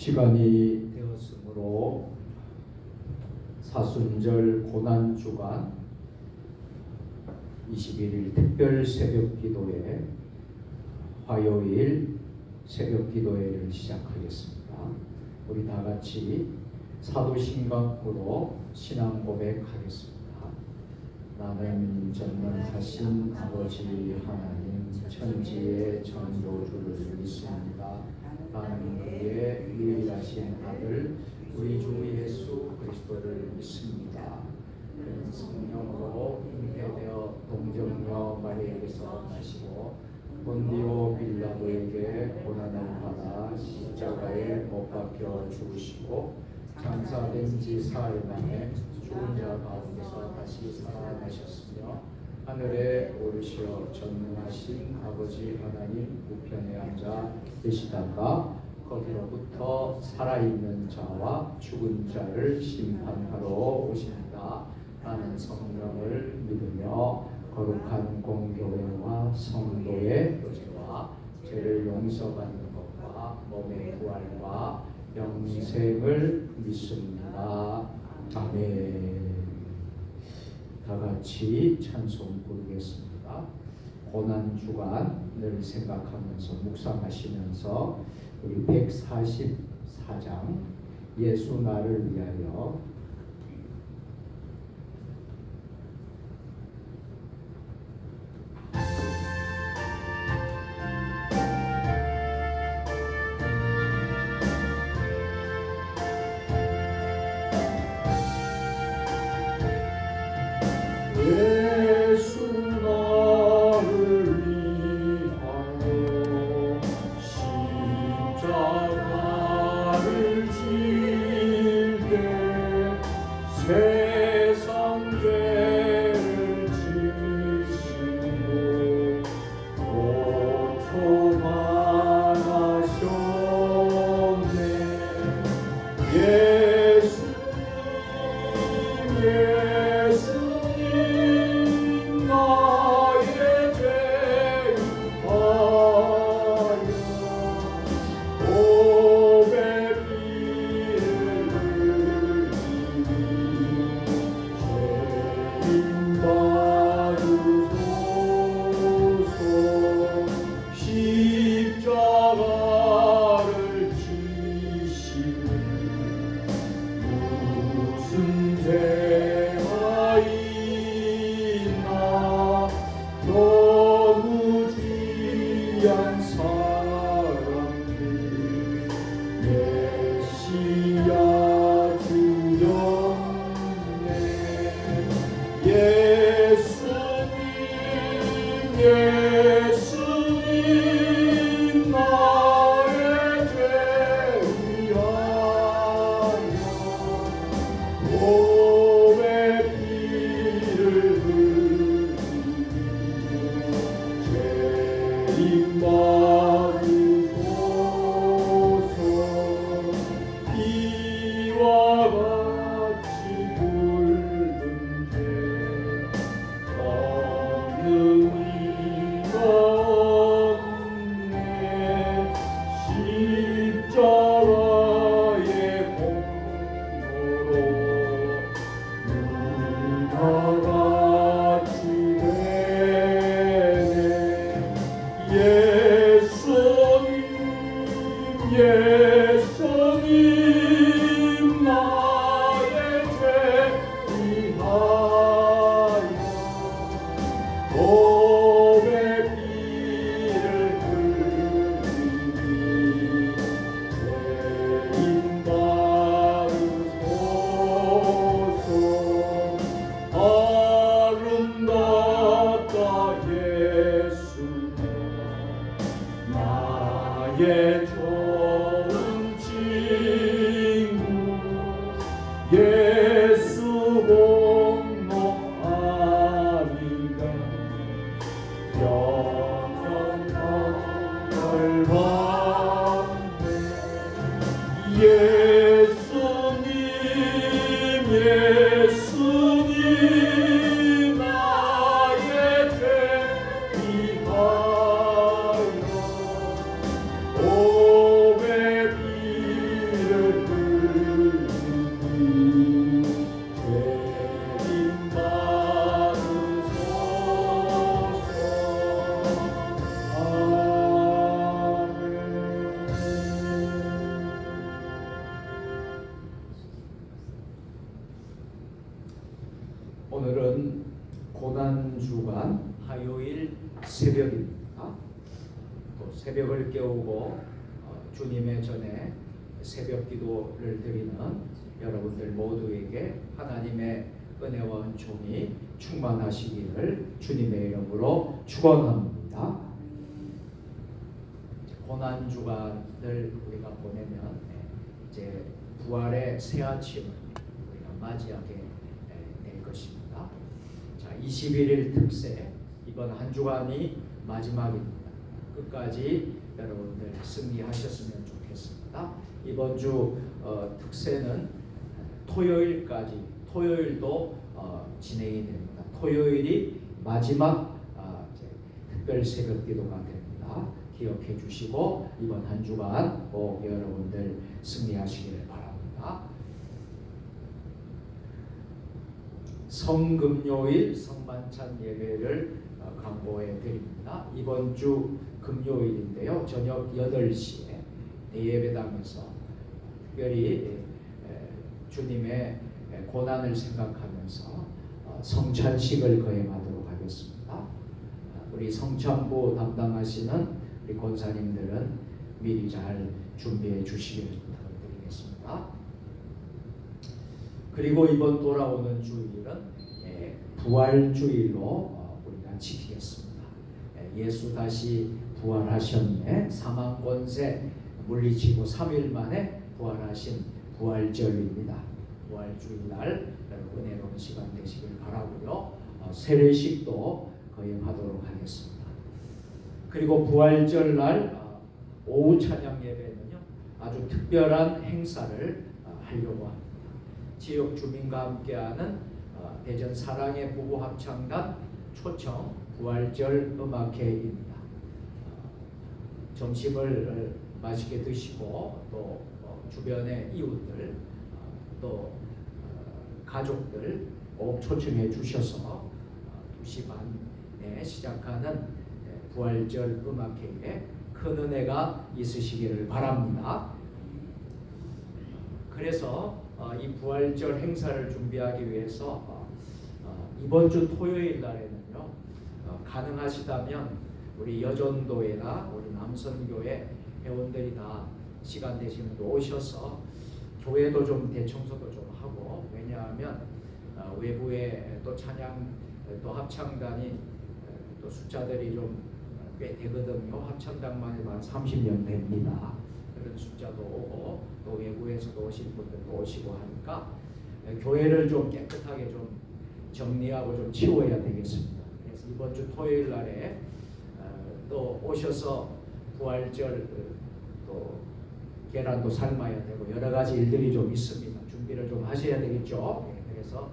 시간이 되었으므로 사순절 고난주간 21일 특별 새벽기도회 화요일 새벽기도회를 시작하겠습니다. 우리 다 같이 사도신강으로 신앙 고백하겠습니다. 나는 전능하신 아버지 하나님 천지의 전도주를 믿습니다. 나는 그의 유일하신 아들 우리 주 예수 그리스도를 믿습니다. 그는 성령으로 잉태되어 동정녀 마리아에게서 나시고 본디오 빌라도에게 고난을 받아 십자가에 못 박혀 죽으시고 장사된 지 사흘 만에 죽은 자 가운데서 다시 살아나셨으며 하늘에 오르시어 전능하신 아버지 하나님 우편에 앉아 계시다가 거기로부터 살아있는 자와 죽은 자를 심판하러 오십니다. 나는 성령을 믿으며 거룩한 공교회와 성도의 교제와 죄를 용서받는 것과 몸의 부활과 영생을 믿습니다. 아멘. 다 같이 찬송 부르겠습니다. 고난주간을 생각하면서 묵상하시면서 우리 144장 예수 나를 위하여 오 고난주간 화요일 새벽입니다. 또 새벽을 깨우고 주님의 전에 새벽 기도를 드리는 여러분들 모두에게 하나님의 은혜와 은총이 충만하시기를 주님의 이름으로 축원합니다. 고난주간을 우리가 보내면 이제 부활의 새 아침을 우리가 맞이하게 될 것입니다. 자, 21일 특세 이번 한 주간이 마지막입니다. 끝까지 여러분들 승리하셨으면 좋겠습니다. 이번 주 특세는 토요일도 진행이 됩니다. 토요일이 마지막 특별 새벽 기도가 됩니다. 기억해 주시고 이번 한 주간 꼭 여러분들 승리하시기를 바랍니다. 성금요일 성만찬 예배를 광고해 드립니다. 이번 주 금요일인데요. 저녁 8시에 대예배당에서 특별히 주님의 고난을 생각하면서 성찬식을 거행하도록 하겠습니다. 우리 성찬부 담당하시는 우리 권사님들은 미리 잘 준비해 주시기를 부탁드리겠습니다. 그리고 이번 돌아오는 주일은 부활주일로 우리가 지키겠습니다. 예수 다시 부활하셨네. 사망 권세 물리치고 3일 만에 부활하신 부활절입니다. 부활주일 날 은혜로운 시간 되시길 바라고요. 세례식도 거행하도록 하겠습니다. 그리고 부활절 날 오후 찬양 예배는요 아주 특별한 행사를 하려고 합니다. 지역 주민과 함께하는 대전 사랑의 부부 합창단 초청 부활절 음악회입니다. 점심을 맛있게 드시고 또 주변의 이웃들 또 가족들 꼭 초청해 주셔서 2시 반에 시작하는 부활절 음악회에 큰 은혜가 있으시기를 바랍니다. 그래서 이 부활절 행사를 준비하기 위해서 이번 주 토요일 날에는요 가능하시다면 우리 여전도회나 우리 남선교회 회원들이 다 시간 되시면 오셔서 교회도 좀 대청소도 좀 하고, 왜냐하면 외부에 또 찬양 또 합창단이 또 숫자들이 좀 꽤 되거든요. 합창단만 해도 한 30년 됩니다. 그런 숫자도 오고 또 외부에서도 오신 분들도 오시고 하니까 교회를 좀 깨끗하게 좀 정리하고 좀 치워야 되겠습니다. 그래서 이번 주 토요일 날에 또 오셔서 부활절 또 계란도 삶아야 되고 여러 가지 일들이 좀 있습니다. 준비를 좀 하셔야 되겠죠. 그래서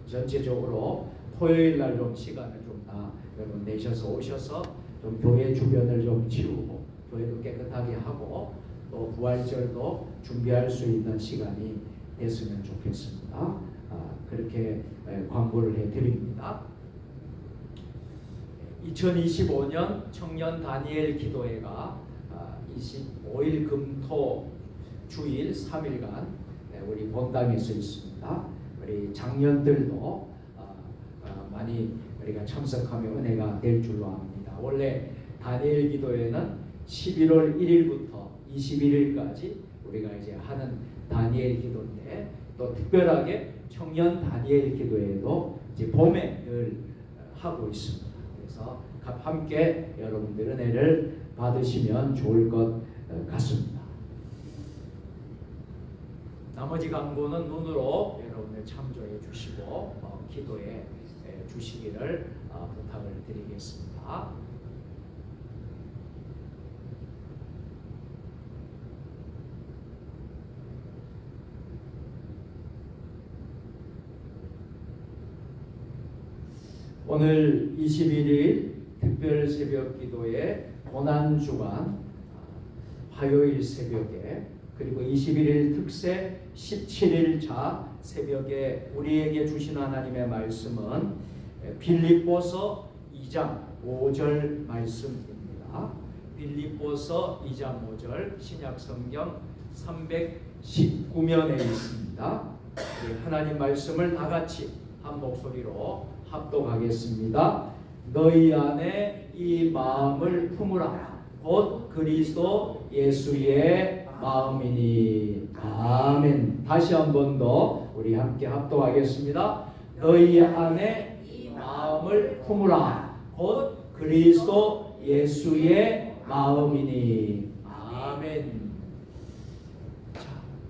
전체적으로 토요일 날 좀 시간을 좀 다 여러분 내셔서 오셔서 좀 교회 주변을 좀 치우고 교회도 깨끗하게 하고 또 부활절도 준비할 수 있는 시간이 됐으면 좋겠습니다. 그렇게 광고를 해드립니다. 2025년 청년 다니엘 기도회가 25일 금토 주일 3일간 우리 본당에서 있습니다. 우리 장년들도 많이 우리가 참석하며 은혜가 될 줄로 압니다. 원래 다니엘 기도회는 11월 1일부터 21일까지 우리가 이제 하는 다니엘 기도인데, 또 특별하게 청년 다니엘 기도회도 이제 봄에 늘 하고 있습니다. 그래서 함께 여러분들 은혜를 받으시면 좋을 것 같습니다. 나머지 광고는 눈으로 여러분들 참조해 주시고 기도해 주시기를 부탁을 드리겠습니다. 오늘 21일 특별 새벽 기도의 고난주간 화요일 새벽에, 그리고 21일 특세 17일 자 새벽에 우리에게 주신 하나님의 말씀은 빌립보서 2장 5절 말씀입니다. 빌립보서 2장 5절 신약성경 319면에 있습니다. 하나님 말씀을 다 같이 한 목소리로 합독하겠습니다. 너희 안에 이 마음을 품으라. 곧 그리스도 예수의 마음이니. 아멘. 다시 한 번 더 우리 함께 합독하겠습니다. 너희 안에 이 마음을 품으라. 곧 그리스도 예수의 마음이니. 아멘. 자,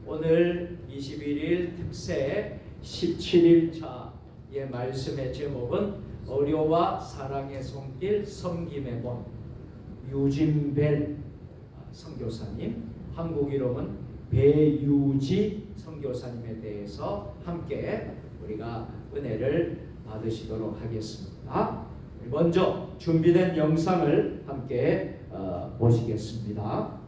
오늘 21일 특세 17일차의 말씀의 제목은 어려와 사랑의 손길 섬김의 본, 유진벨 선교사님, 한국 이름은 배유지 선교사님에 대해서 함께 우리가 은혜를 받으시도록 하겠습니다. 먼저 준비된 영상을 함께 보시겠습니다.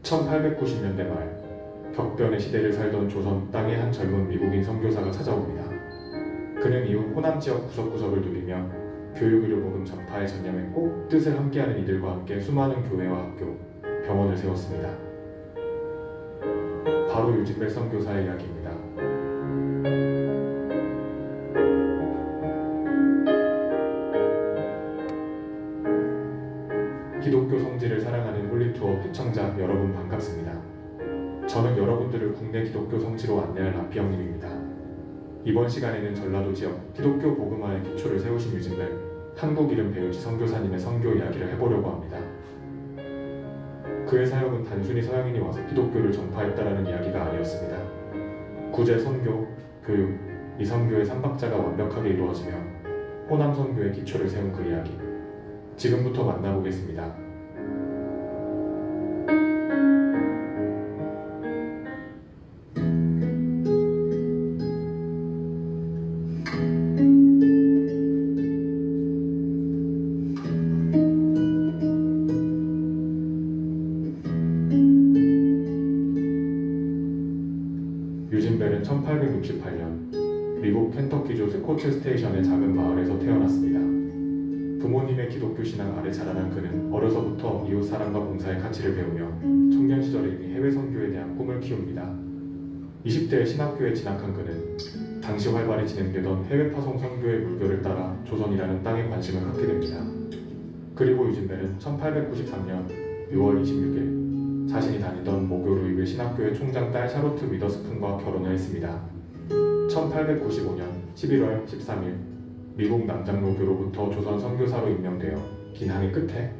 (1890년대) 말, 격변의 시대를 살던 조선 땅의 한 젊은 미국인 선교사가 찾아옵니다. 그는 이후 호남 지역 구석구석을 누비며 교육 의료 복음 전파에 전념했고 뜻을 함께하는 이들과 함께 수많은 교회와 학교, 병원을 세웠습니다. 바로 유진벨 선교사의 이야기입니다. 기독교 성지를 사랑하는 홀리투어 시청자 여러분 반갑습니다. 저는 여러분들을 국내 기독교 성지로 안내할 라피 형님입니다. 이번 시간에는 전라도 지역 기독교 복음화의 기초를 세우신 유진벨, 한국 이름 배우지 선교사님의 선교 이야기를 해보려고 합니다. 그의 사역은 단순히 서양인이 와서 기독교를 전파했다라는 이야기가 아니었습니다. 구제, 선교, 교육, 이 선교의 삼박자가 완벽하게 이루어지며 호남 선교의 기초를 세운 그 이야기, 지금부터 만나보겠습니다. 유진벨은 1868년 미국 켄터키주 스코츠 스테이션의 작은 마을에서 태어났습니다. 부모님의 기독교 신앙 아래 자라난 그는 어려서부터 이웃 사랑과 봉사의 가치를 배우며 청년 시절에 이미 해외 선교에 대한 꿈을 키웁니다. 20대에 신학교에 진학한 그는 당시 활발히 진행되던 해외 파송 선교의 물결을 따라 조선이라는 땅에 관심을 갖게 됩니다. 그리고 유진벨은 1893년 6월 26일 자신이 다니던 모교 루이빌 신학교의 총장 딸 샤로트 위더스푼과 결혼을 했습니다. 1895년 11월 13일 미국 남장로교로부터 조선 선교사로 임명되어 긴 항해 끝에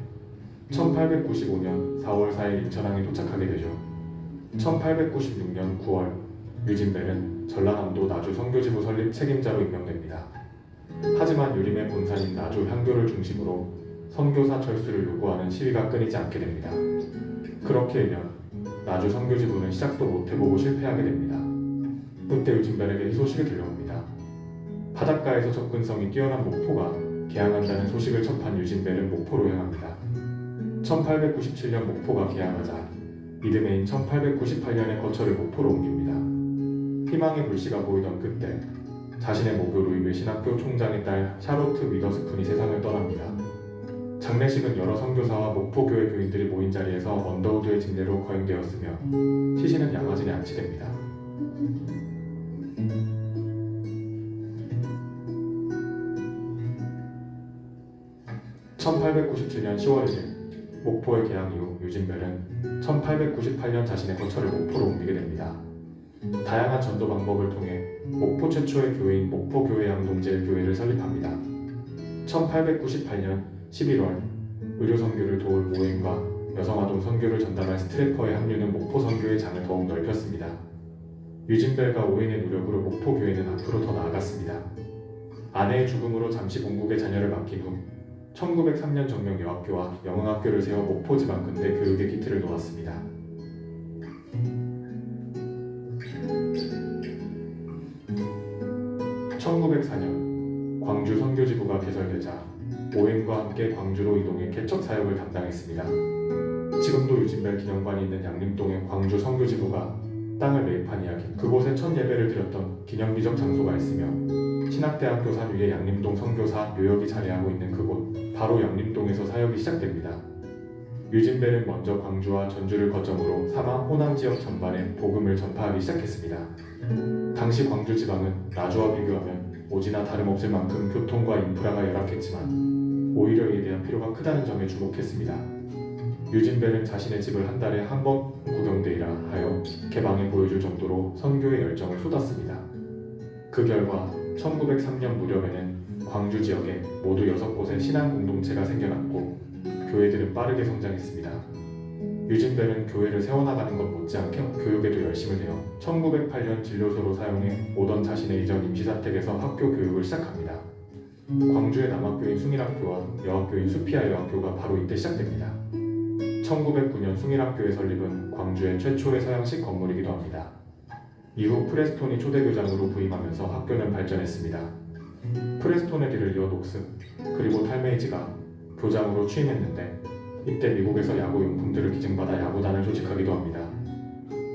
1895년 4월 4일 인천항에 도착하게 되죠. 1896년 9월 유진벨은 전라남도 나주 선교지부 설립 책임자로 임명됩니다. 하지만 유림의 본산인 나주 향교를 중심으로 선교사 철수를 요구하는 시위가 끊이지 않게 됩니다. 그렇게 1년 나주 선교지부는 시작도 못해보고 실패하게 됩니다. 그때 유진벨에게 이 소식이 들려옵니다. 바닷가에서 접근성이 뛰어난 목포가 개항한다는 소식을 접한 유진벨은 목포로 향합니다. 1897년 목포가 개항하자 이듬해인 1898년에 거처를 목포로 옮깁니다. 희망의 불씨가 보이던 그때 자신의 모교 루이빌 신학교 총장의 딸 샤로트 위더스푼이 세상을 떠납니다. 장례식은 여러 선교사와 목포교회 교인들이 모인 자리에서 언더우드의 집례로 거행되었으며 시신은 양화진에 안치됩니다. 1897년 10월 1일 목포의 개항 이후 유진벨은 1898년 자신의 거처를 목포로 옮기게 됩니다. 다양한 전도 방법을 통해 목포 최초의 교회인 목포교회 양동제일교회를 설립합니다. 1898년 11월 의료 선교를 도울 모임과 여성아동 선교를 전담할 스트레퍼의 합류는 목포 선교의 장을 더욱 넓혔습니다. 유진벨과 오인의 노력으로 목포교회는 앞으로 더 나아갔습니다. 아내의 죽음으로 잠시 본국에 자녀를 맡긴 후 1903년 정명 여학교와 영흥학교를 세워 목포 지방 근대 교육의 기틀을 놓았습니다. 1904년 광주 선교지부가 개설되자 OM과 함께 광주로 이동해 개척 사역을 감당했습니다. 지금도 유진벨 기념관이 있는 양림동의 광주 선교지부가 땅을 매입한 이야기, 그곳에 첫 예배를 드렸던 기념비적 장소가 있으며 신학대학교 산 위에 양림동 선교사 묘역이 자리하고 있는 그곳, 바로 양림동에서 사역이 시작됩니다. 유진벨은 먼저 광주와 전주를 거점으로 삼아 호남 지역 전반에 복음을 전파하기 시작했습니다. 당시 광주 지방은 나주와 비교하면 오지나 다름없을 만큼 교통과 인프라가 열악했지만 오히려 이에 대한 필요가 크다는 점에 주목했습니다. 유진벨은 자신의 집을 한 달에 한 번 구경되이라 하여 개방해 보여줄 정도로 선교의 열정을 쏟았습니다. 그 결과 1903년 무렵에는 광주 지역에 모두 6곳의 신앙 공동체가 생겨났고 교회들은 빠르게 성장했습니다. 유진벨은 교회를 세워나가는 것 못지않게 교육에도 열심을 내어 1908년 진료소로 사용해 오던 자신의 이전 임시사택에서 학교 교육을 시작합니다. 광주의 남학교인 숭일학교와 여학교인 수피아 여학교가 바로 이때 시작됩니다. 1909년 숭일학교의 설립은 광주의 최초의 서양식 건물이기도 합니다. 이후 프레스톤이 초대교장으로 부임하면서 학교는 발전했습니다. 프레스톤의 뒤를 이어 녹스, 그리고 탈메이지가 교장으로 취임했는데 이때 미국에서 야구용품들을 기증받아 야구단을 조직하기도 합니다.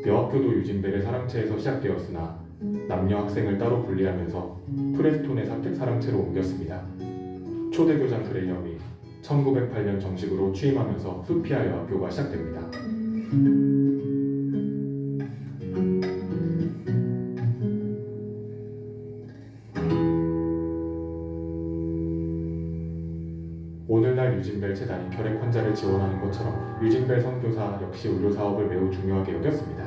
여학교도 유진벨의 사랑채에서 시작되었으나 남녀 학생을 따로 분리하면서 프레스톤의 사택 사랑채로 옮겼습니다. 초대교장 그레이엄이 1908년 정식으로 취임하면서 수피아 여학교가 시작됩니다. 오늘날 유진벨 재단이 결핵 환자를 지원하는 것처럼 유진벨 선교사 역시 의료 사업을 매우 중요하게 여겼습니다.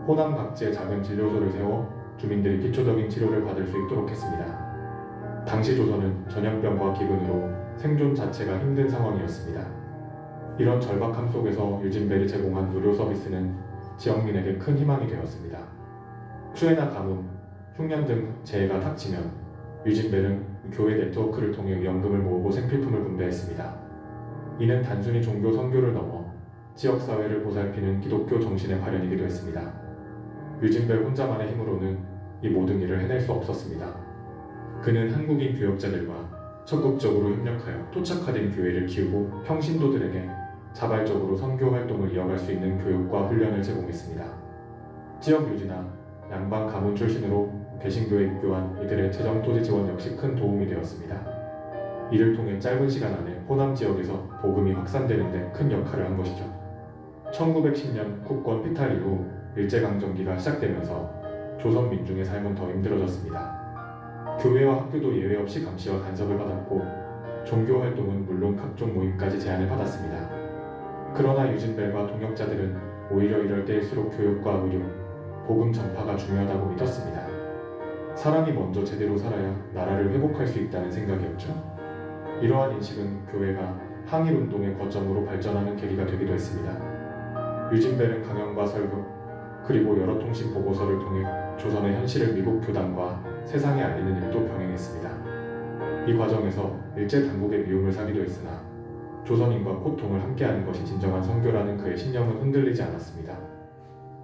호남 각지에 작은 진료소를 세워 주민들이 기초적인 치료를 받을 수 있도록 했습니다. 당시 조선은 전염병과 기근으로 생존 자체가 힘든 상황이었습니다. 이런 절박함 속에서 유진벨이 제공한 의료 서비스는 지역민에게 큰 희망이 되었습니다. 수해나 가뭄, 흉년 등 재해가 닥치면 유진벨은 교회 네트워크를 통해 위험금을 모으고 생필품을 분배했습니다. 이는 단순히 종교 선교를 넘어 지역사회를 보살피는 기독교 정신의 발현이기도 했습니다. 유진벨 혼자만의 힘으로는 이 모든 일을 해낼 수 없었습니다. 그는 한국인 교역자들과 적극적으로 협력하여 토착화된 교회를 키우고 평신도들에게 자발적으로 선교 활동을 이어갈 수 있는 교육과 훈련을 제공했습니다. 지역 유지나 양반 가문 출신으로 개신교에 입교한 이들의 재정 토지 지원 역시 큰 도움이 되었습니다. 이를 통해 짧은 시간 안에 호남 지역에서 복음이 확산되는 데 큰 역할을 한 것이죠. 1910년 국권 피탈 이후 일제강점기가 시작되면서 조선 민중의 삶은 더 힘들어졌습니다. 교회와 학교도 예외 없이 감시와 간섭을 받았고 종교 활동은 물론 각종 모임까지 제한을 받았습니다. 그러나 유진벨과 동역자들은 오히려 이럴 때일수록 교육과 의료, 복음 전파가 중요하다고 믿었습니다. 사람이 먼저 제대로 살아야 나라를 회복할 수 있다는 생각이었죠. 이러한 인식은 교회가 항일운동의 거점으로 발전하는 계기가 되기도 했습니다. 유진벨은 강연과 설교, 그리고 여러 통신 보고서를 통해 조선의 현실을 미국 교단과 세상에 알리는 일도 병행했습니다. 이 과정에서 일제 당국의 미움을 사기도 했으나 조선인과 고통을 함께하는 것이 진정한 선교라는 그의 신념은 흔들리지 않았습니다.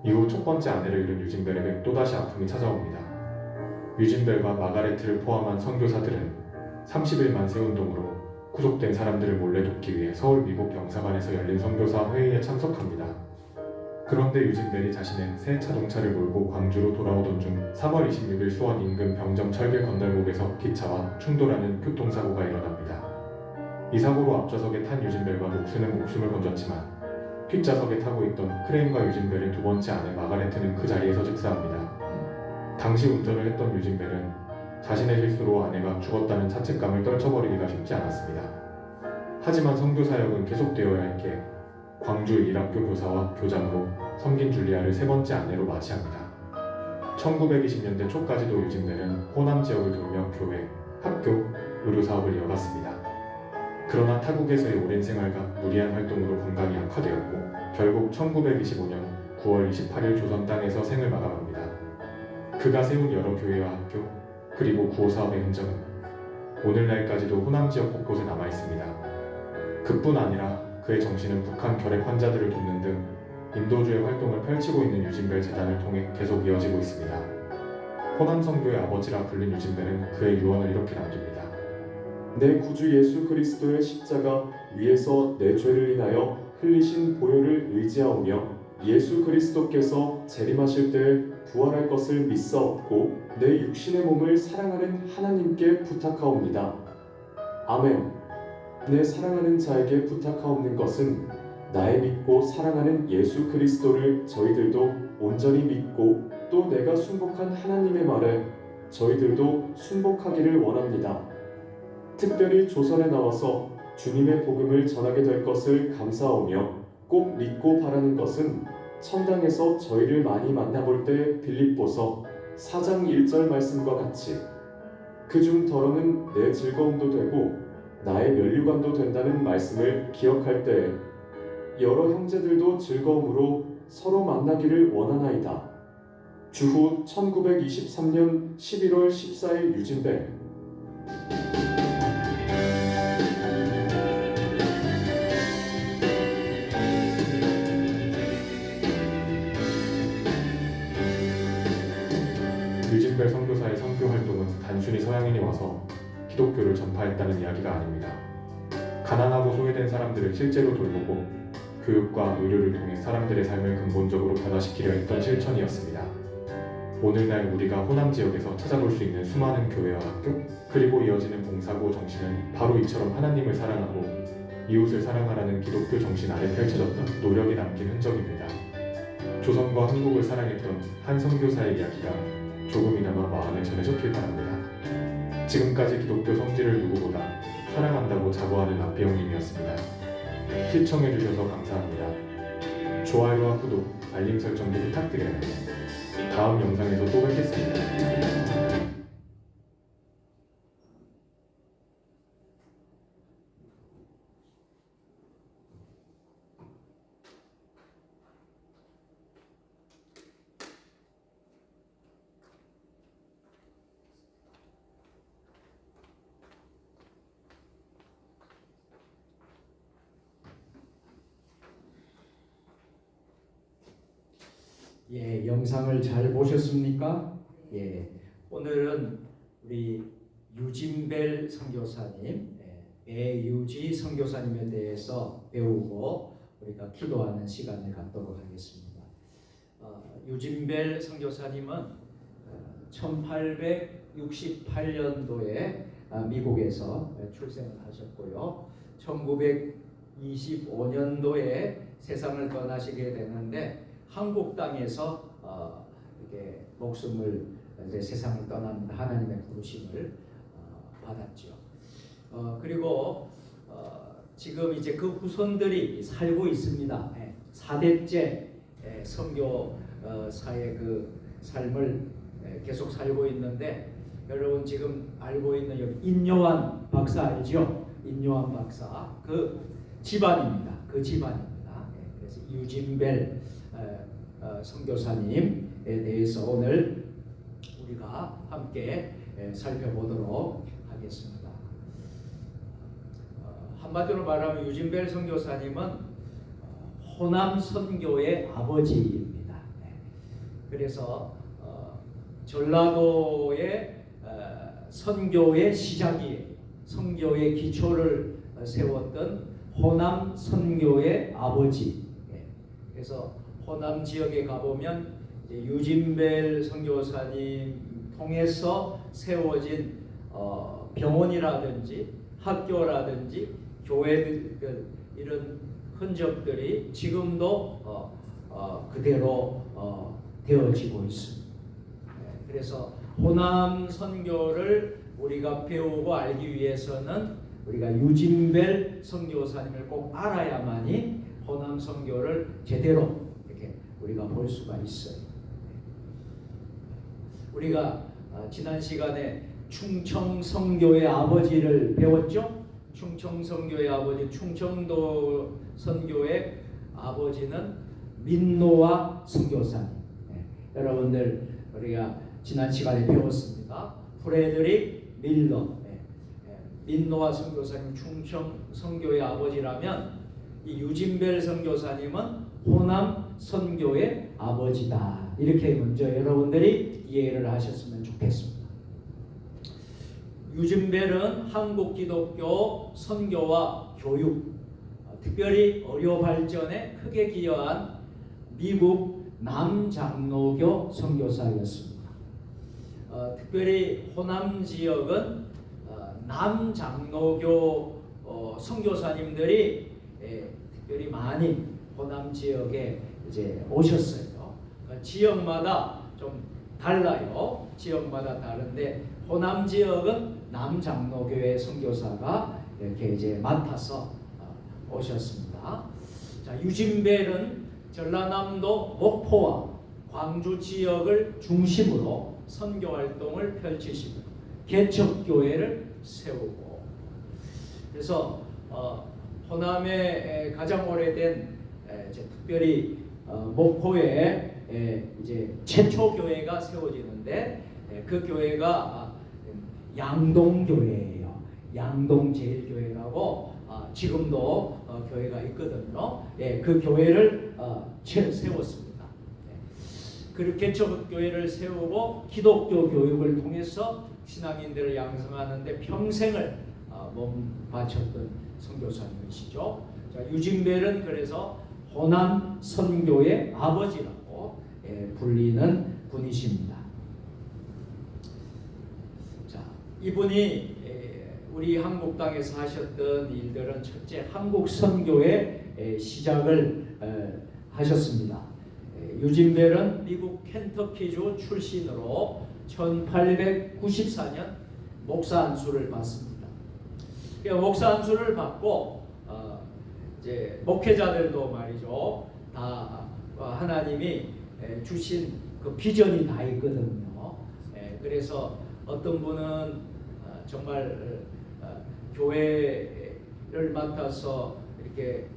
이후 첫 번째 아내를 잃은 유진벨에게 또다시 아픔이 찾아옵니다. 유진벨과 마가레트를 포함한 선교사들은 30일만 세운동으로 구속된 사람들을 몰래 돕기 위해 서울 미국 영사관에서 열린 선교사 회의에 참석합니다. 그런데 유진벨이 자신의 새 자동차를 몰고 광주로 돌아오던 중 3월 26일 수원 인근 병정 철길 건널목에서 기차와 충돌하는 교통사고가 일어납니다. 이 사고로 앞좌석에 탄 유진벨과 녹수는 목숨을 건졌지만 뒷좌석에 타고 있던 크레인과 유진벨의 두 번째 아내 마가레트는 그 자리에서 즉사합니다. 당시 운전을 했던 유진벨은 자신의 실수로 아내가 죽었다는 자책감을 떨쳐버리기가 쉽지 않았습니다. 하지만 선교 사역은 계속되어야 했기에 광주 일학교 교사와 교장으로 섬긴 줄리아를 세 번째 아내로 맞이합니다. 1920년대 초까지도 유진벨은 호남 지역을 돌며 교회, 학교, 의료 사업을 이어갔습니다. 그러나 타국에서의 오랜 생활과 무리한 활동으로 건강이 악화되었고 결국 1925년 9월 28일 조선 땅에서 생을 마감합니다. 그가 세운 여러 교회와 학교, 그리고 구호 사업의 흔적은 오늘날까지도 호남 지역 곳곳에 남아있습니다. 그뿐 아니라 그의 정신은 북한 결핵 환자들을 돕는 등 인도주의 활동을 펼치고 있는 유진벨 재단을 통해 계속 이어지고 있습니다. 호남 선교의 아버지라 불린 유진배는 그의 유언을 이렇게 남깁니다. 내 구주 예수 그리스도의 십자가 위에서 내 죄를 인하여 흘리신 보혈을 의지하오며 예수 그리스도께서 재림하실 때 부활할 것을 믿사옵고 내 육신의 몸을 사랑하는 하나님께 부탁하옵니다. 아멘. 내 사랑하는 자에게 부탁하옵는 것은 나의 믿고 사랑하는 예수 그리스도를 저희들도 온전히 믿고 또 내가 순복한 하나님의 말에 저희들도 순복하기를 원합니다. 특별히 조선에 나와서 주님의 복음을 전하게 될 것을 감사하오며 꼭 믿고 바라는 것은 천당에서 저희를 많이 만나볼 때 빌립보서 4장 1절 말씀과 같이 그중 더러는 내 즐거움도 되고 나의 면류관도 된다는 말씀을 기억할 때에 여러 형제들도 즐거움으로 서로 만나기를 원하나이다. 주후 1923년 11월 14일 유진배. 유진배 선교사의 선교 활동은 단순히 서양인이 와서 기독교를 전파했다는 이야기가 아닙니다. 가난하고 소외된 사람들을 실제로 돌보고 교육과 의료를 통해 사람들의 삶을 근본적으로 변화시키려 했던 실천이었습니다. 오늘날 우리가 호남 지역에서 찾아볼 수 있는 수많은 교회와 학교, 그리고 이어지는 봉사고 정신은 바로 이처럼 하나님을 사랑하고 이웃을 사랑하라는 기독교 정신 아래 펼쳐졌던 노력이 남긴 흔적입니다. 조선과 한국을 사랑했던 한 선교사의 이야기가 조금이나마 마음에 전해졌길 바랍니다. 지금까지 기독교 성질을 누구보다 사랑한다고 자부하는 안배 형님이었습니다. 시청해주셔서 감사합니다. 좋아요와 구독, 알림 설정도 부탁드려요. 다음 영상에서 또 뵙겠습니다. 예, 영상을 잘 보셨습니까? 예, 오늘은 우리 유진벨 선교사님, 배유지 선교사님에 대해서 배우고 우리가 기도하는 시간을 갖도록 하겠습니다. 유진벨 선교사님은 1868년도에 미국에서 출생을 하셨고요. 1925년도에 세상을 떠나시게 되는데 한국 땅에서 이렇게 목숨을 이제 세상을 떠난 하나님의 부르심을 받았죠. 그리고 지금 이제 그 후손들이 살고 있습니다. 4대째 선교사의 그 삶을 계속 살고 있는데 여러분 지금 알고 있는 여기 인요한 박사 알죠? 인요한 박사 그 집안입니다. 그 집안입니다. 그래서 유진벨 선교사님에 대해서 오늘 우리가 함께 살펴보도록 하겠습니다. 한마디로 말하면 유진벨 선교사님은 호남 선교의 아버지입니다. 그래서 전라도의 선교의 시작이에요. 선교의 기초를 세웠던 호남 선교의 아버지. 그래서 호남 지역에 가보면 유진벨 선교사님 통해서 세워진 병원이라든지 학교라든지 교회들 이런 흔적들이 지금도 그대로 되어지고 있습니다. 그래서 호남 선교를 우리가 배우고 알기 위해서는 우리가 유진벨 선교사님을 꼭 알아야만이 호남 선교를 제대로 이렇게 우리가 볼 수가 있어요. 우리가 지난 시간에 충청 선교의 아버지를 배웠죠. 충청 선교의 아버지, 충청도 선교의 아버지는 민노아 선교사님. 여러분들 우리가 지난 시간에 배웠습니다. 프레드릭 밀러, 민노아 선교사님 충청 선교의 아버지라면 이 유진벨 선교사님은 호남 선교의 아버지다. 이렇게 먼저 여러분들이 이해를 하셨으면 좋겠습니다. 좋겠습니다. 유진벨은 한국 기독교 선교와 교육, 특별히 의료 발전에 크게 기여한 미국 남장로교 선교사였습니다. 특별히 호남 지역은 남장로교 선교사님들이 특별히 많이 호남 지역에 이제 오셨어요. 지역마다 좀 달라요. 지역마다 다른데 호남 지역은 남장로교회 선교사가 이렇게 이제 맡아서 오셨습니다. 자, 유진벨은 전라남도 목포와 광주 지역을 중심으로 선교 활동을 펼치시고 개척교회를 세우고, 그래서 호남의 가장 오래된 특별히 목포에 이제 최초 교회가 세워지는데 그 교회가 양동교회예요. 양동제일교회라고 지금도 교회가 있거든요. 그 교회를 세웠습니다. 그렇게 개척교회를 세우고 기독교 교육을 통해서 신앙인들을 양성하는데 평생을 몸 바쳤던 선교사님이시죠. 자, 유진벨은 그래서 호남 선교의 아버지라고 불리는 분이십니다. 자, 이분이 우리 한국 땅에서 하셨던 일들은 첫째, 한국 선교의 시작을 하셨습니다. 유진벨은 미국 켄터키주 출신으로 1894년 목사 안수를 받습니다. 목사 안수를 받고 이제 목회자들도 말이죠, 다 하나님이 주신 그 비전이 다 있거든요. 그래서 어떤 분은 정말 교회를 맡아서 이렇게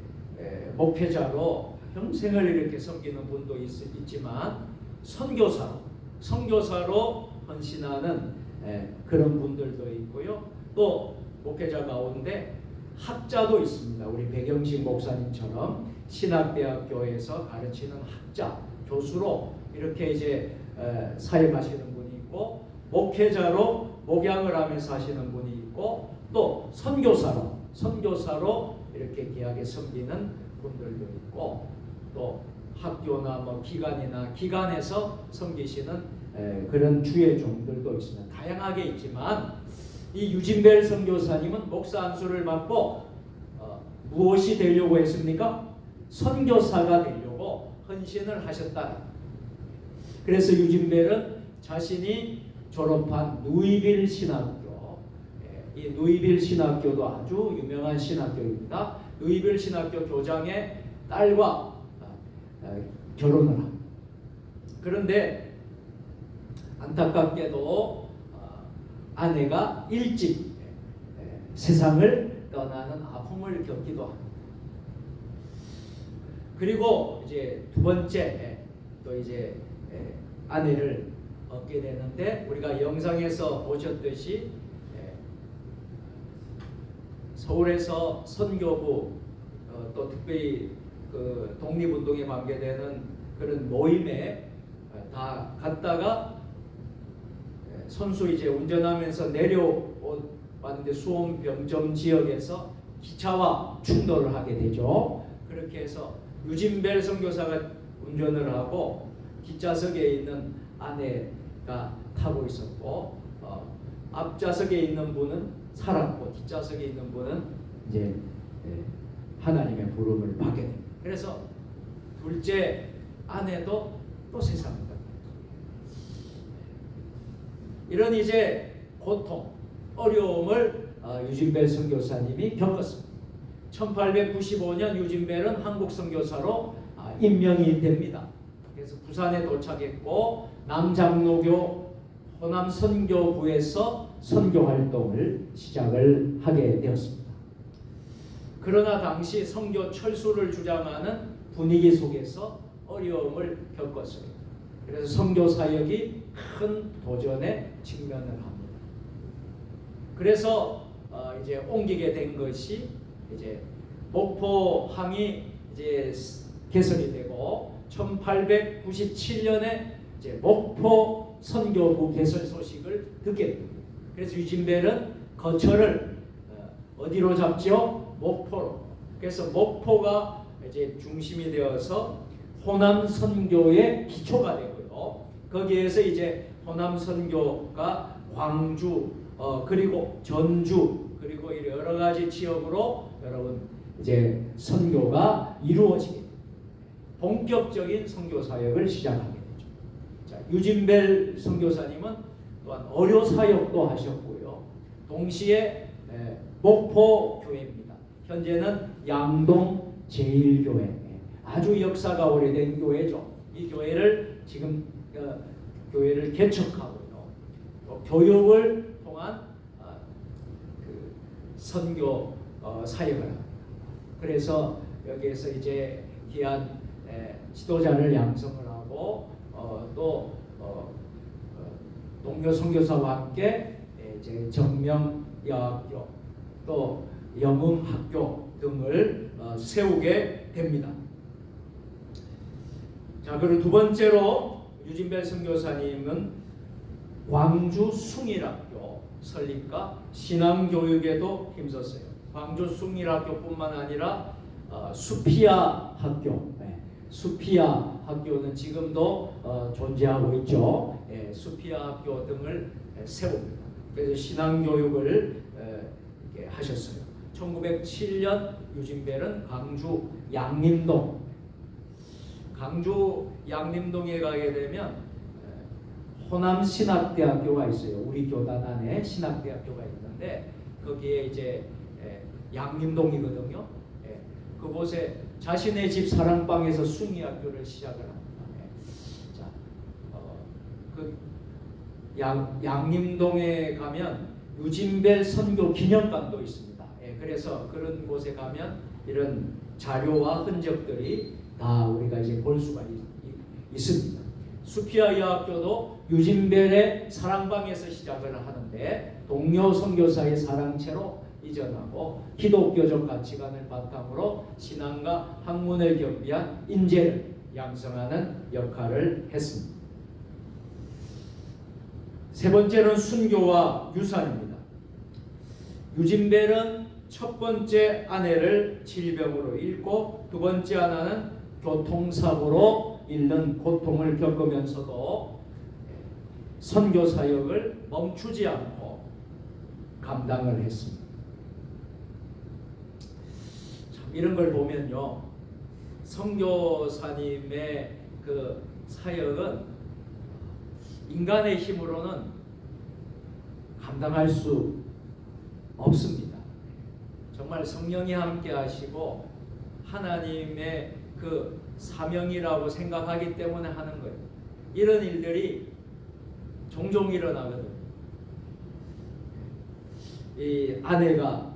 목회자로 평생을 이렇게 섬기는 분도 있지만 선교사로 헌신하는 그런 분들도 있고요. 또 목회자 가운데 학자도 있습니다. 우리 백영식 목사님처럼 신학대학교에서 가르치는 학자, 교수로 이렇게 이제 사역하시는 분이 있고, 목회자로 목양을 하면서 하시는 분이 있고, 또 선교사로 이렇게 귀하게 섬기는 분들도 있고, 또 학교나 뭐 기관에서 섬기시는 그런 주의 종들도 있습니다. 다양하게 있지만 이 유진벨 선교사님은 목사 안수를 받고 무엇이 되려고 했습니까? 선교사가 되려고 헌신을 하셨다. 그래서 유진벨은 자신이 졸업한 누이빌 신학교, 이 누이빌 신학교도 아주 유명한 신학교입니다. 누이빌 신학교 교장의 딸과 결혼을 합니다. 그런데 안타깝게도 아내가 일찍 세상을 떠나는 아픔을 겪기도 합니다. 그리고 이제 두 번째 또 이제 아내를 얻게 되는데, 우리가 영상에서 보셨듯이 서울에서 선교부, 또 특별히 그 독립운동에 관계되는 그런 모임에 다 갔다가 선수 이제 운전하면서 내려왔는데 수원 병점 지역에서 기차와 충돌을 하게 되죠. 그렇게 해서 유진벨 선교사가 운전을 하고 뒷좌석에 있는 아내가 타고 있었고, 앞좌석에 있는 분은 살았고 뒷좌석에 있는 분은 이제 하나님의 부름을 받게 됩니다. 그래서 둘째 아내도 또 세상을 떠납니다. 이런 이제 고통, 어려움을 유진벨 선교사님이 겪었습니다. 1895년 유진벨은 한국 선교사로 임명이 됩니다. 그래서 부산에 도착했고 남장로교 호남 선교부에서 선교 활동을 시작을 하게 되었습니다. 그러나 당시 선교 철수를 주장하는 분위기 속에서 어려움을 겪었어요. 그래서 선교 사역이 큰 도전에 직면을 합니다. 그래서 이제 옮기게 된 것이 이제 목포항이 이제 개설이 되고 1897년에 이제 목포 선교부 개설 소식을 듣게 됩니다. 그래서 유진벨은 거처를 어디로 잡죠? 목포로. 그래서 목포가 이제 중심이 되어서 호남 선교의 기초가 되고요. 거기에서 이제 호남 선교가 광주, 그리고 전주, 그리고 여러 가지 지역으로 여러분 이제 선교가 이루어지게 됩니다. 본격적인 선교 사역을 시작하게 되죠. 자, 유진벨 선교사님은 또한 어려 사역도 하셨고요. 동시에 목포 교회입니다. 현재는 양동 제1교회, 아주 역사가 오래된 교회죠. 이 교회를 지금 교회를 개척하고요. 또 교육을 통한 그 선교 사역을 합니다. 그래서 여기에서 이제 귀한 지도자를 양성을 하고 또 동료 선교사와 함께 이제 정명여학교 또 영흥학교 등을 세우게 됩니다. 자, 그리고 두 번째로 유진벨 선교사님은 광주 숭일학교 설립과 신앙교육에도 힘썼어요. 광주 숭일학교뿐만 아니라 수피아 학교, 수피아 학교는 지금도 존재하고 있죠. 수피아 학교 등을 세웁니다. 그래서 신앙교육을 이렇게 하셨어요. 1907년 유진벨은 광주 양림동에 가게 되면 호남 신학대학교가 있어요. 우리 교단 안에 신학대학교가 있는데 거기에 이제 양림동이거든요. 그곳에 자신의 집 사랑방에서 숭이학교를 시작을 합니다. 자, 그 양림동에 가면 유진벨 선교 기념관도 있습니다. 그래서 그런 곳에 가면 이런 자료와 흔적들이 다 우리가 이제 볼 수가 있습니다. 수피아 여학교도 유진벨의 사랑방에서 시작을 하는데 동료 선교사의 사랑채로 이전하고 기독교적 가치관을 바탕으로 신앙과 학문을 겸비한 인재를 양성하는 역할을 했습니다. 세 번째는 순교와 유산입니다. 유진벨은 첫 번째 아내를 질병으로 잃고 두 번째 아내는 교통사고로 잃는 고통을 겪으면서도 선교 사역을 멈추지 않고 감당을 했습니다. 참 이런 걸 보면요, 선교사님의 그 사역은 인간의 힘으로는 감당할 수 없습니다. 정말 성령이 함께 하시고 하나님의 그 사명이라고 생각하기 때문에 하는 거예요. 이런 일들이 종종 일어나거든요. 이 아내가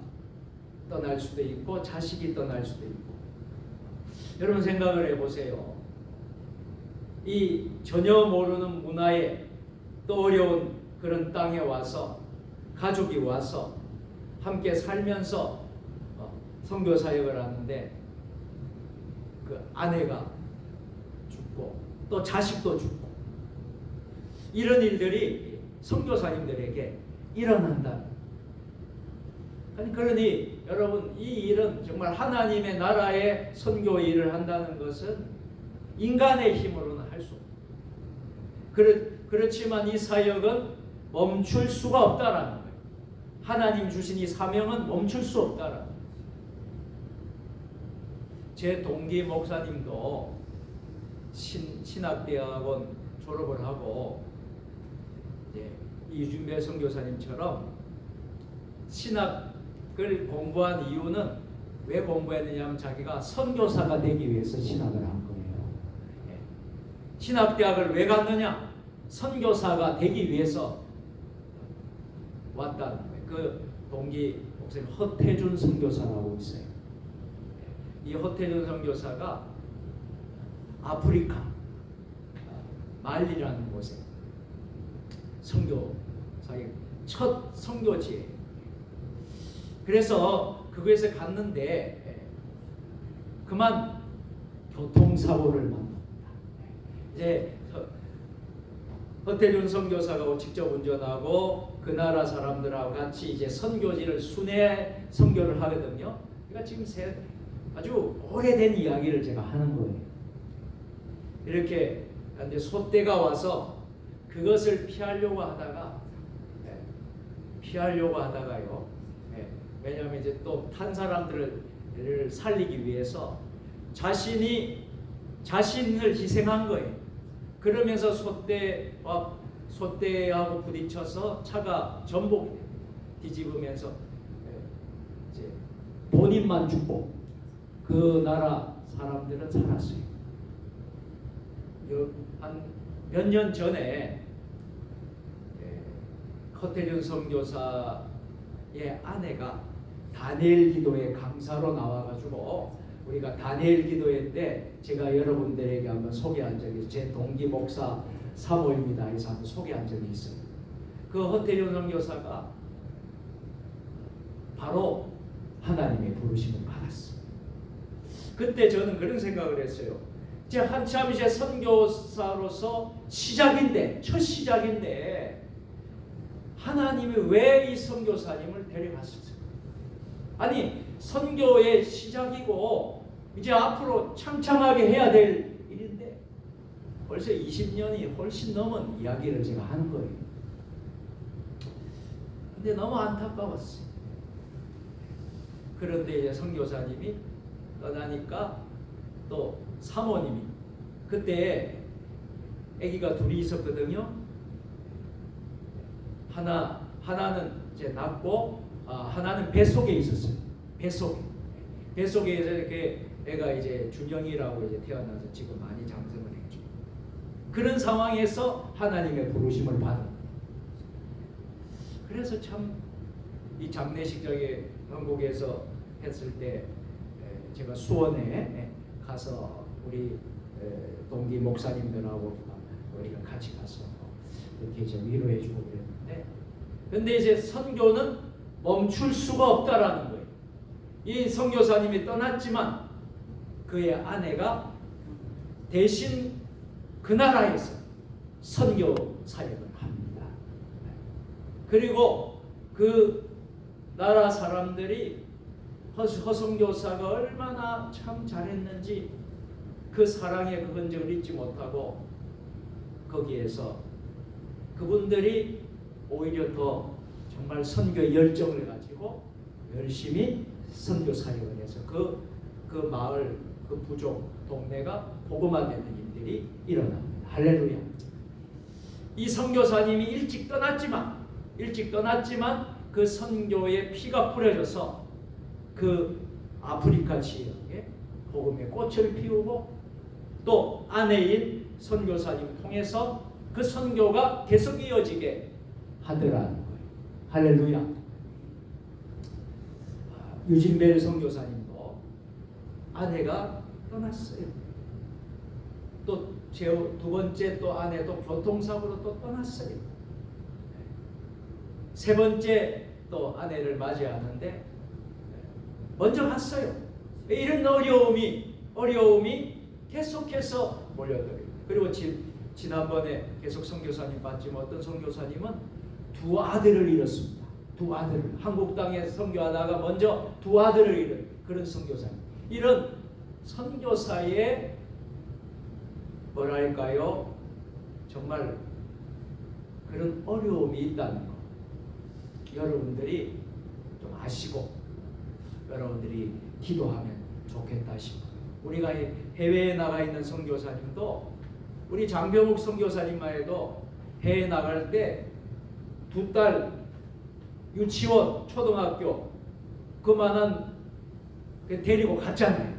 떠날 수도 있고 자식이 떠날 수도 있고. 여러분 생각을 해보세요. 이 전혀 모르는 문화에 또 어려운 그런 땅에 와서 가족이 와서 함께 살면서 선교 사역을 하는데 그 아내가 죽고 또 자식도 죽고 이런 일들이 선교사님들에게 일어난다. 그러니 여러분 이 일은 정말 하나님의 나라의 선교 일을 한다는 것은 인간의 힘으로는 할 수 없어요. 그렇지만 이 사역은 멈출 수가 없다라는 거예요. 하나님 주신 이 사명은 멈출 수 없다라는 거예요. 제 동기 목사님도 신학대학원 졸업을 하고 이준배 선교사님처럼 신학을 공부한 이유는 왜 공부했느냐면 자기가 선교사가 되기 위해서 신학을 한 거예요. 신학대학을 왜 갔느냐? 선교사가 되기 위해서 왔다는 거예요. 그 동기 목사님 허태준 선교사라고 있어요. 이 허태준 선교사가 아프리카 말리라는 곳에 선교사의 첫 선교지에 그래서 그곳에 갔는데 그만 교통사고를 만납니다. 이제 허태륜 선교사가 직접 운전하고 그 나라 사람들하고 같이 이제 선교지를 순회 선교를 하거든요. 그러니까 지금 아주 오래된 이야기를 제가 하는 거예요. 이렇게 이제 소떼가 와서 그것을 피하려고 하다가요. 왜냐하면 이제 또 탄 사람들을 살리기 위해서 자신을 희생한 거예요. 그러면서 소떼하고 부딪혀서 차가 전복 뒤집으면서 이제 본인만 죽고 그 나라 사람들은 살았어요. 한 몇 년 전에 허태륜 선교사의 아내가 다니엘 기도회 강사로 나와가지고 우리가 다니엘 기도회 때 제가 여러분들에게 한번 소개한 적이 있어요. 제 동기 목사 사모입니다. 해서 한번 소개한 적이 있어요. 그 허태륜 선교사가 바로 하나님의 부르심을 받았어요. 그때 저는 그런 생각을 했어요. 이제 한참 이제 선교사로서 첫 시작인데 하나님이 왜 이 선교사님을 데려갔을까? 아니 선교의 시작이고 이제 앞으로 창창하게 해야 될 일인데 벌써 20년이 훨씬 넘은 이야기를 제가 하는 거예요. 근데 너무 안타까웠어요. 그런데 이제 선교사님이 떠나니까 또 사모님이 그때 아기가 둘이 있었거든요. 하나는 이제 낳고 하나는 뱃속에 있었어요. 뱃속에서 이렇게 애가 이제 준영이라고 이제 태어나서 지금 많이 장성을 했죠. 그런 상황에서 하나님의 부르심을 받은. 그래서 참 이 장례식장에 한국에서 했을 때 제가 수원에 가서 우리 동기 목사님들하고 우리가 같이 가서 이렇게 이제 위로해주고 그랬는데, 근데 이제 선교는 멈출 수가 없다라는 거예요. 이 선교사님이 떠났지만 그의 아내가 대신 그 나라에서 선교 사역을 합니다. 그리고 그 나라 사람들이 허선교사가 얼마나 참 잘했는지 그 사랑의 그 흔적을 잊지 못하고 거기에서 그분들이 오히려 더 정말 선교의 열정을 가지고 열심히 선교 사역을 해서 그 마을, 그 부족, 동네가 복음화되는 일들이 일어납니다. 할렐루야. 이 선교사님이 일찍 떠났지만 그 선교의 피가 뿌려져서 그 아프리카 지역에 복음의 꽃을 피우고 또 아내인 선교사님 통해서 그 선교가 계속 이어지게 하더라는 거예요. 할렐루야. 유진벨 선교사님도 아내가 떠났어요. 또 두 번째 또 아내도 교통사고로 또 떠났어요. 세 번째 또 아내를 맞이하는데 먼저 갔어요. 이런 어려움이 계속해서 몰려들어요. 그리고 지난번에 계속 선교사님 봤지만 어떤 선교사님은 두 아들을 잃었습니다. 두 아들을 한국 땅에 선교하다가 먼저 두 아들을 잃은 그런 선교사님. 이런 선교사의 뭐랄까요? 정말 그런 어려움이 있다는 거. 여러분들이 좀 아시고 여러분들이 기도하면 좋겠다 싶어요. 우리가 해외에 나가 있는 선교사님도 우리 장병욱 선교사님만 해도 해외에 나갈 때 두 딸 유치원, 초등학교 그만한 데리고 갔잖아요.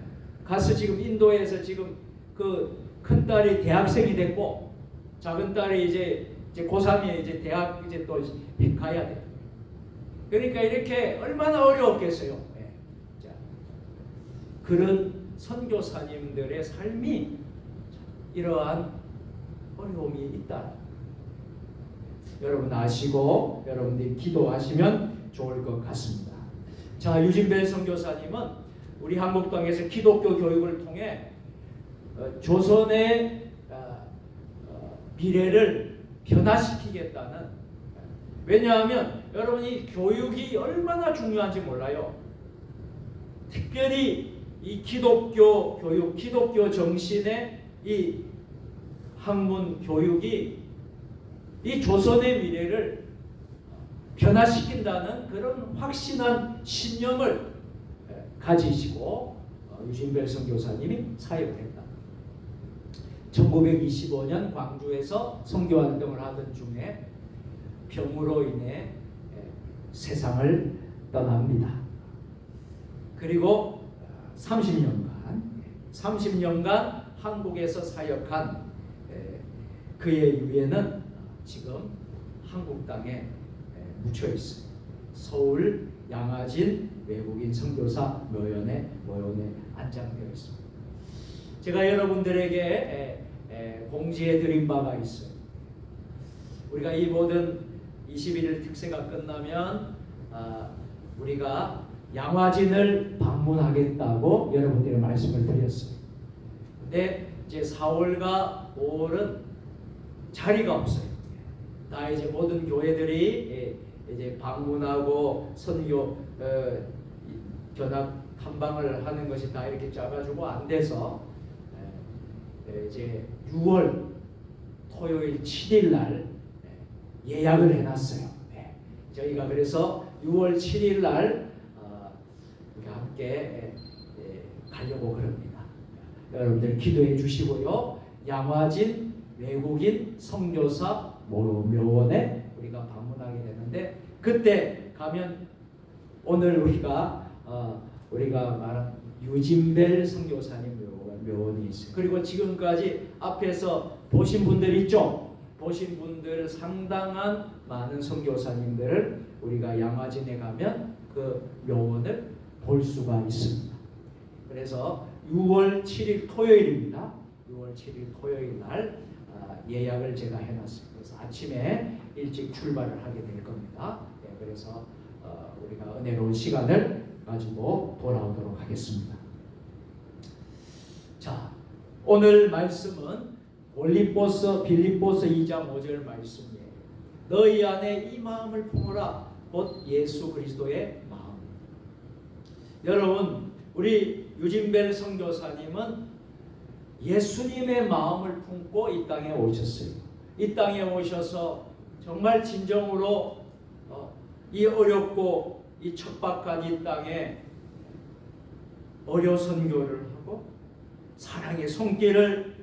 가서 지금 인도에서 지금 그 큰 딸이 대학생이 됐고 작은 딸이 이제 고3에 이제 대학 이제 또 가야 돼. 그러니까 이렇게 얼마나 어려웠겠어요. 네. 자, 그런 선교사님들의 삶이 이러한 어려움이 있다. 여러분 아시고 여러분들이 기도하시면 좋을 것 같습니다. 자, 유진벨 선교사님은 우리 한국 땅에서 기독교 교육을 통해 조선의 미래를 변화시키겠다는, 왜냐하면 여러분이 교육이 얼마나 중요한지 몰라요. 특별히 이 기독교 교육, 기독교 정신의 이 학문 교육이 이 조선의 미래를 변화시킨다는 그런 확신한 신념을 가지시고 유진벨 선교사님이 사역했다. 1925년 광주에서 선교 활동을 하던 중에 병으로 인해 세상을 떠납니다. 그리고 30년간 한국에서 사역한 그의 유해는 지금 한국 땅에 묻혀 있어요. 서울 양화진 외국인 선교사 묘연에 안장되어 있습니다. 제가 여러분들에게 공지해 드린 바가 있어요. 우리가 이 모든 21일 특세가 끝나면 우리가 양화진을 방문하겠다고 여러분들에게 말씀을 드렸어요. 근데 이제 4월과 5월은 자리가 없어요. 다 이제 모든 교회들이 이제 방문하고 선교 견학 탐방을 하는 것이 다 이렇게 짜가지고 안 돼서 이제 6월 토요일 7일 날 예약을 해놨어요. 저희가 그래서 6월 7일 날 함께 가려고 그럽니다. 여러분들 기도해 주시고요. 양화진 외국인 선교사 묘원에 우리가 방문하게 되는데, 그때 가면 오늘 우리가 말한 유진벨 선교사님 묘원이 있어요. 그리고 지금까지 앞에서 보신 분들 있죠? 보신 분들 상당한 많은 선교사님들을 우리가 양화진에 가면 그 묘원을 볼 수가 있습니다. 그래서 6월 7일 토요일입니다. 6월 7일 토요일 날 예약을 제가 해놨습니다. 그래서 아침에 일찍 출발을 하게 될 겁니다. 그래서 우리가 은혜로운 시간을 가지고 돌아오도록 하겠습니다. 자, 오늘 말씀은 빌립보서 2장 5절 말씀이에요. 너희 안에 이 마음을 품으라, 곧 예수 그리스도의 마음. 여러분, 우리 유진벨 선교사님은 예수님의 마음을 품고 이 땅에 오셨어요. 이 땅에 오셔서 정말 진정으로 이 어렵고 이 척박한 이 땅에 어려 선교를 하고 사랑의 손길을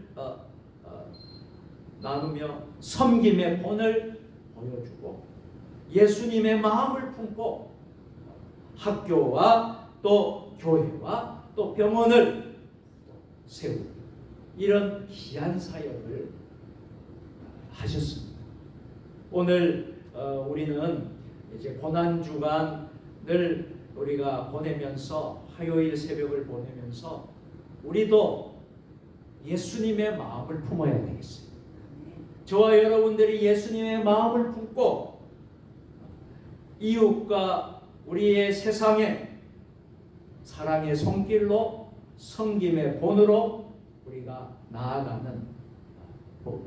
나누며 섬김의 본을 보여주고 예수님의 마음을 품고 학교와 또 교회와 또 병원을 세우고 이런 귀한 사역을 하셨습니다. 오늘 우리는 이제 고난주간을 우리가 보내면서 화요일 새벽을 보내면서 우리도 예수님의 마음을 품어야 되겠어요. 저와 여러분들이 예수님의 마음을 품고 이웃과 우리의 세상에 사랑의 손길로 섬김의 본으로 우리가 나아가는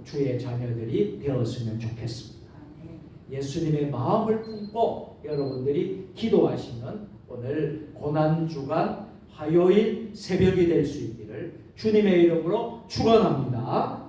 주의 자녀들이 되었으면 좋겠습니다. 예수님의 마음을 품고 여러분들이 기도하시는 오늘 고난주간 화요일 새벽이 될 수 있기를 주님의 이름으로 축원합니다.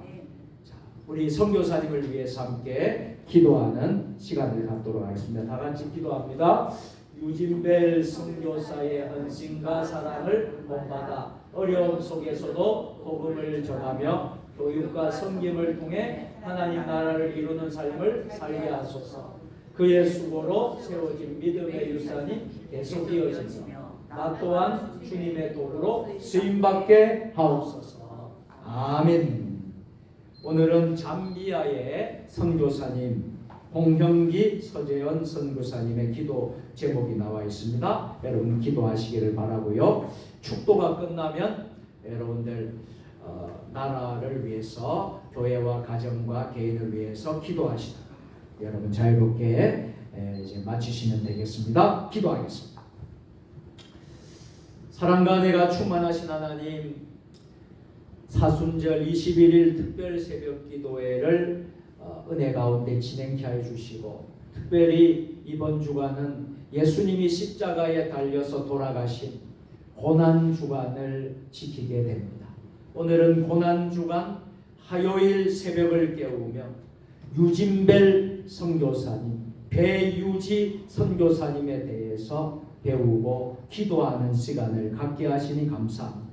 자, 우리 선교사님을 위해서 함께 기도하는 시간을 갖도록 하겠습니다. 다 같이 기도합니다. 유진벨 선교사의 헌신과 사랑을 본받아 어려움 속에서도 복음을 전하며 교육과 섬김을 통해 하나님 나라를 이루는 삶을 살게 하소서. 그의 수고로 세워진 믿음의 유산이 계속 이어지며 나 또한 주님의 도구로 쓰임받게 하옵소서. 아멘. 오늘은 잠비아의 선교사님 홍형기 서재현 선교사님의 기도 제목이 나와 있습니다. 여러분 기도하시기를 바라고요. 축도가 끝나면 여러분들 나라를 위해서 교회와 가정과 개인을 위해서 기도하시다가 여러분 자유롭게 이제 마치시면 되겠습니다. 기도하겠습니다. 사랑과 은혜가 충만하신 하나님, 사순절 21일 특별 새벽 기도회를 은혜 가운데 진행케 해 주시고, 특별히 이번 주간은 예수님이 십자가에 달려서 돌아가신 고난주간을 지키게 됩니다. 오늘은 고난주간 화요일 새벽을 깨우며 유진벨 선교사님, 배유지 선교사님에 대해서 배우고 기도하는 시간을 갖게 하시니 감사합니다.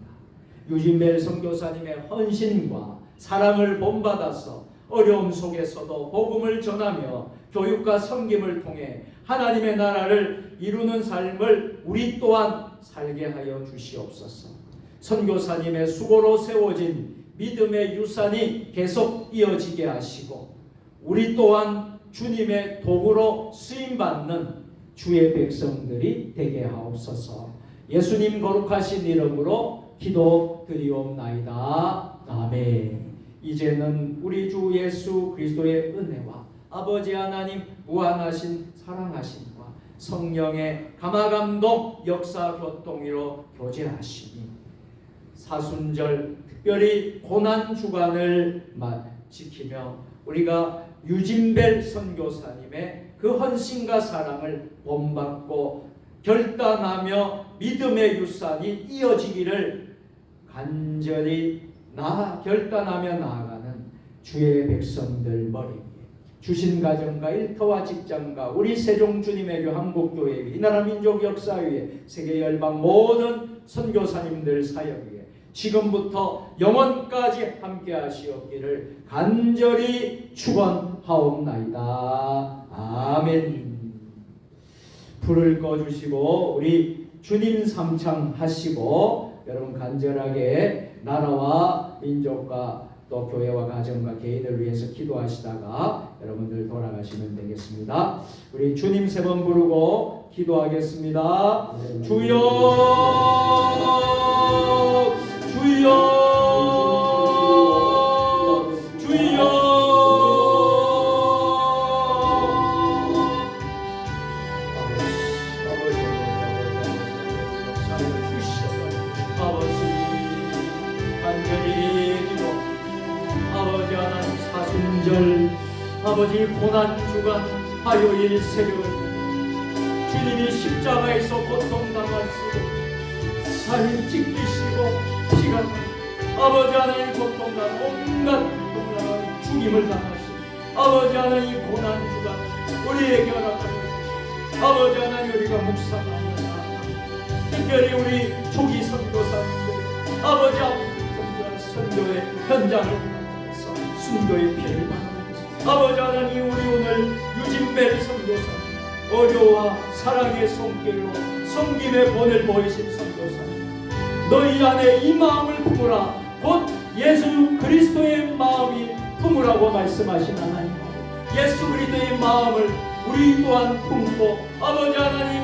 유진벨 선교사님의 헌신과 사랑을 본받아서 어려움 속에서도 복음을 전하며 교육과 섬김을 통해 하나님의 나라를 이루는 삶을 우리 또한 살게 하여 주시옵소서. 선교사님의 수고로 세워진 믿음의 유산이 계속 이어지게 하시고, 우리 또한 주님의 도구로 쓰임받는 주의 백성들이 되게 하옵소서. 예수님 거룩하신 이름으로 기도드리옵나이다. 아멘. 이제는 우리 주 예수 그리스도의 은혜와 아버지 하나님 무한하신 사랑하심과 성령의 감화감동 역사 교통으로 교제하시니 사순절 특별히 고난주간을 지키며 우리가 유진벨 선교사님의 그 헌신과 사랑을 본받고 결단하며 믿음의 유산이 이어지기를 간절히 결단하며 나아가는 주의 백성들 머리 위에 주신 가정과 일터와 직장과 우리 세종 주님의 교 한국교회 위, 이 나라 민족 역사 위에 세계 열방 모든 선교사님들 사역 위에 지금부터 영원까지 함께 하시옵기를 간절히 축원하옵나이다. 아멘. 불을 꺼주시고 우리 주님 삼창하시고 여러분 간절하게 나라와 민족과 또 교회와 가정과 개인을 위해서 기도하시다가 여러분들 돌아가시면 되겠습니다. 우리 주님 세 번 부르고 기도하겠습니다. 주여 주여 주여. 아버지 고난주간 화요일 새벽 주님이 십자가에서 고통당하시고 살 찢기시고 피가 아버지 하나님 고통당 온갖 고통당한 죽임을 당하시고 아버지 하나님 고난주간 우리에게 허락하여 주시고 아버지 하나님 우리가 묵상하며 특별히 우리 초기 선교사님들 아버지 선교의 현장을 보면서 순교의 피를 받아 아버지 하나님 우리 오늘 유진벨 선교사 어려와 사랑의 손길로 섬김의 본을 보이신 선교사님 너희 안에 이 마음을 품으라 곧 예수 그리스도의 마음이 품으라고 말씀하신 하나님 예수 그리스도의 마음을 우리 또한 품고 아버지 하나님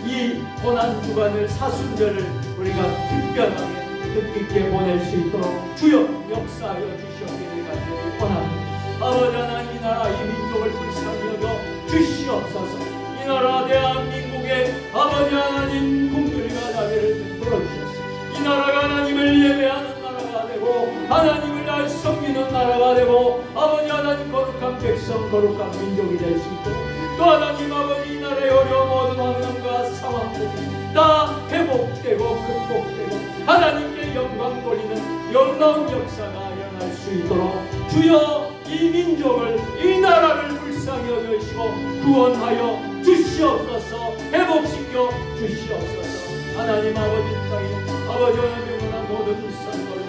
이 고난주간을 사순절을 우리가 특별하게 뜻깊게 보낼 수 있도록 주여 역사하여 주시옵기를 간절히 원합니다. 아버지 하나님 이 나라 이 민족을 불쌍히 여겨 주시옵소서. 이 나라 대한민국의 아버지 하나님 궁들이가 자비를 베풀어 주셨소. 이 나라가 하나님을 예배하는 나라가 되고 하나님을 날 섬기는 나라가 되고 아버지 하나님 거룩한 백성 거룩한 민족이 될 수 있도록 또 하나님 아버지 이 나라의 어려운 모든 환경과 상황들이 다 회복되고 극복되고 하나님께 영광 돌리는 놀라운 역사가 일어날 수 있도록 주여 이 민족을 이 나라를 불쌍히 여기시고 구원하여 주시옵소서. 회복시켜 주시옵소서. 하나님 아버지 땅에 아버지 하나님의 모든 선거를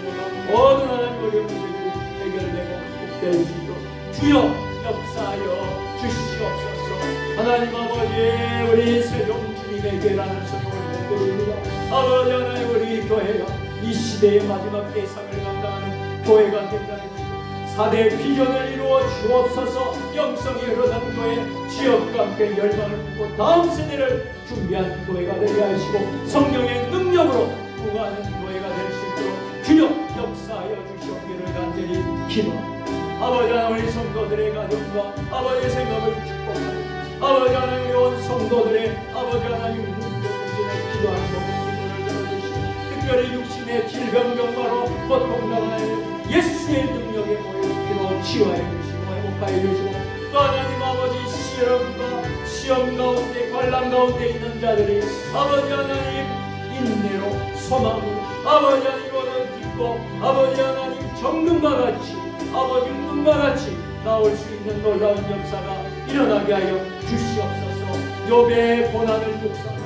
모든 하나님 어려운 문제들이 해결되고 극복될 수 있도록 주여 역사하여 주시옵소서. 하나님 아버지 우리 세종 주님의 교회라는 소명을 드립니다. 아버지 하나님 우리 교회가 이 시대의 마지막 대상을 감당하는 교회가 된다는 4대 비전을 이루어 주옵소서. 영성이 흐르는 교회 지역과 함께 열방을 품고 다음 세대를 준비한 교회가 되게 하시고 성령의 능력으로 부흥하는 교회가 될 수 있도록 주여 역사하여 주시옵기를 간절히 기도합니다. 아버지 하나님 우리 성도들의 가정과 아버지의 생각을 축복하고 아버지 하나님 우리 온 성도들의 아버지 하나님 문제를 기도하는 모든 기도를 들어주시고 특별히 육신의 질병병마로 고통당하는 예수의 능력에 모여 피로 치유하여 주시고 극복하여 주시고 또 하나님 아버지 시험 가운데 관람 가운데 있는 자들이 아버지 하나님 인내로 소망으로 아버지 하나님으로 듣고 아버지 하나님 정금과 같이 아버지 눈과 같이 나올 수 있는 놀라운 역사가 일어나게 하여 주시옵소서. 욥의 고난을 묵상하고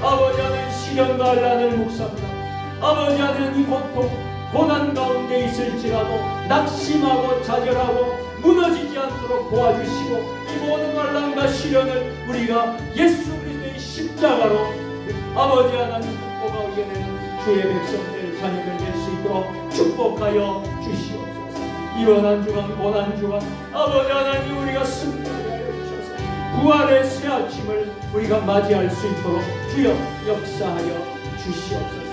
아버지 하나님 시련과 환난을 묵상하고 아버지 하나님 고통 고난 가운데 있을지라도 낙심하고 좌절하고 무너지지 않도록 도와주시고 이 모든 환난과 시련을 우리가 예수 그리스도의 십자가로 아버지 하나님 극복하고 이겨내는 주의 백성들 자녀들 될 수 있도록 축복하여 주시옵소서. 이번 한 주간 고난 주간 아버지 하나님 우리가 승리하여 주셔서 부활의 새 아침을 우리가 맞이할 수 있도록 주여 역사하여 주시옵소서.